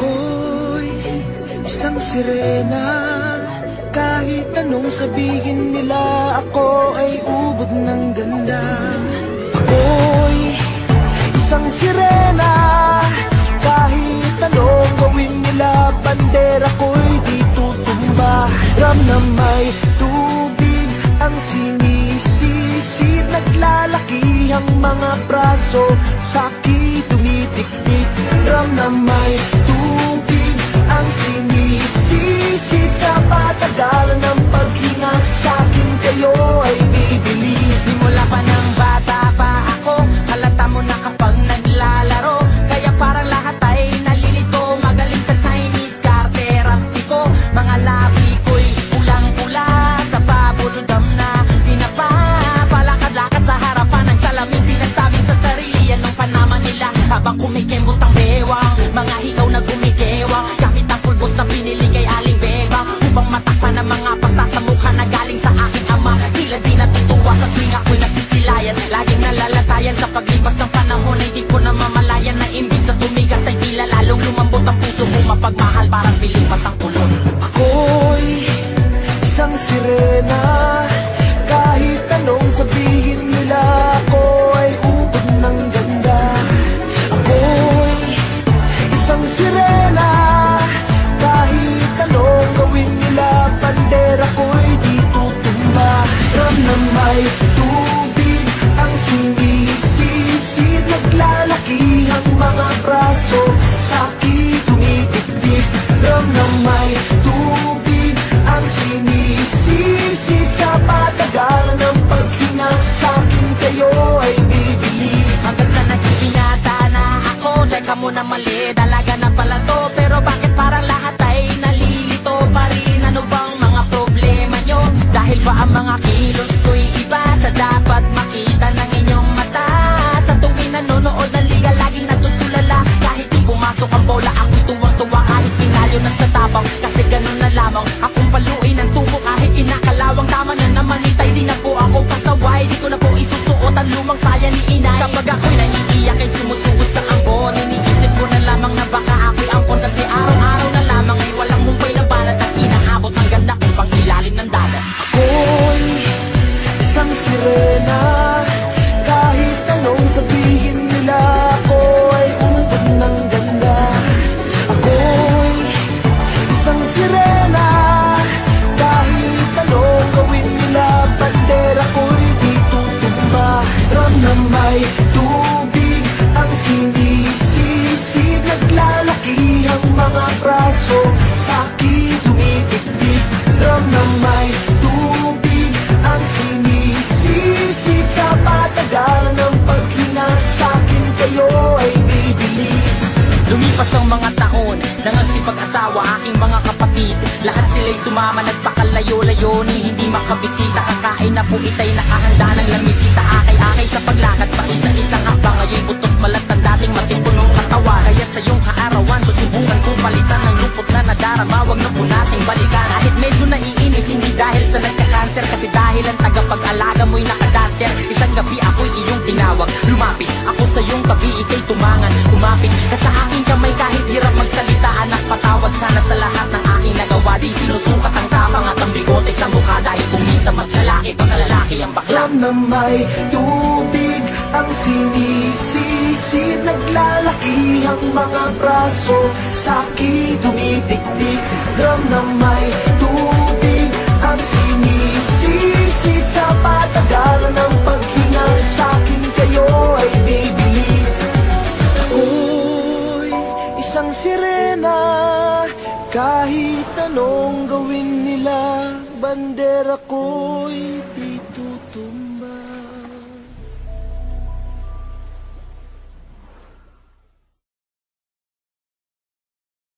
Ako'y isang sirena. Kahit anong sabihin nila, ako ay ubod ng ganda. Ako'y isang sirena. Kahit anong gawin nila, bandera ko'y di tutumba. Ram na may tubig ang sinisisid, naglalaki ang mga braso, sa'ki tumitiktik. Ram na may tubig ang sinisisid, sa patagalan ng paghinga, sa'kin kayo ay bibili. Simula pa ng bata pa ako, halata mo na kapag naglalaro, kaya parang lahat ay nalilito. Magaling sa Chinese karterapti ko, mga labi ko'y pulang-pula, sa pabuludam na sinapa. Palakad-lakad sa harapan ng salamin, sinasabi sa sarili anong panama nila, habang kumikembot ang bewang, mga hikaw na gumigewang, gamit ang pulbos na pinili kay Aling Bebang, upang matakpan ang mga pasa sa mukha na galing sa aking ama. Tila di natutuwa sa tuwing ako'y nasisilayan, laging nalalatayan sa paglipas ng panahon, ay di ko na mamalayan na imbis na tumigas ay tila lalong lumambot ang puso mo, mapagmahal parang pilipat ang kulon. Ako'y isang sirena. Kahit anong sabihin nila, ako ay ubod ng ganda. Ako'y isang sirena. Kahit anong gawin nila, bandera ko'y di tutumba. Ram na may tubig ang sinisisid, naglalaki ang mga braso, sa'ki tumitiktik. Ram na may tubig ang sinisisid, sa patagalan ng paghinga, sa'kin kayo ay bibili. Hanggang sa naging binata na ako, teka muna mali, dalaga na pala to, pero bakit parang lahat ay nalilito pa rin? Ano bang mga problema nyo? Dahil ba ang mga kilos ko'y iba sa dapat makita ng inyong mata? Sa tuwing nanonood ng liga, laging natutulala, kahit di pumasok ang bola, ako'y tuwang-tuwa kahit tinalo na sa tabang, kasi ganun na lamang akong paluin ang tubo, kahit inakalawang tama na naman itay, di na po ako pasaway, di ko na po isusuot ang lumang saya ni inay. Kapag ako'y naiiyak ay sumusugod sa ambon, iniisip ko na lamang na baka ako'y ampon, kasi araw-araw na lamang ay walang humpay na banat at inaabot ang ganda kong pang ilalim ng dagat. Ako'y isang sirena. Kahit anong sabihin nila, ako ay ubod ng ganda. Ako'y isang sirena. Kahit anong gawin nila, bandera ko'y di tutumba. Ram na may tubig ang sinisisid, naglalaki ang mga braso, sa'ki tumitiktik. Ram na may tubig ang sinisisid, sa patagalan ng paghinga, sa'kin kayo ay bibili. Lumipas ang mga taon, nangagsipag-asawa aking mga kapatid, lahat sila'y sumama, nagpakalayo-layo ni hindi makabisita. Kakain na po itay nakahanda ng lamisita, akay-akay sa paglakad pa isa-isang habang ngayon butot balat ang dating matimpunong katawan. Kaya sa iyong kaarawan, susubukan kong palitan ng lungkot na nadarama, wag na po nating balikan. Kahit medyo naiinis, hindi dahil sa nagka-cancer, kasi dahil ang tagapag-alaga mo'y nakadaster. Isang gabi ako'y iyong tinawag, lumapit ako sa iyong tabi, ikay tumangan, kumapit ka sa aking kamay, kahit hirap magsalita, anak patawad sana sa lahat ng aking nagawa. Di sinusukat ang tapang at ang bigote sa mukha, dahil kung minsan mas lalaki pa sa lalaki ang bakla. Ram na may tubig ang sinisisid, naglalaki ang mga braso, sa'ki tumitiktik. Ram na may tubig ang sinisisid, sa patagalan ng paghinga, sa'kin kayo ay bibili. Ako'y isang sirena. Kahit anong gawin nila, bandera ko'y di tutumba.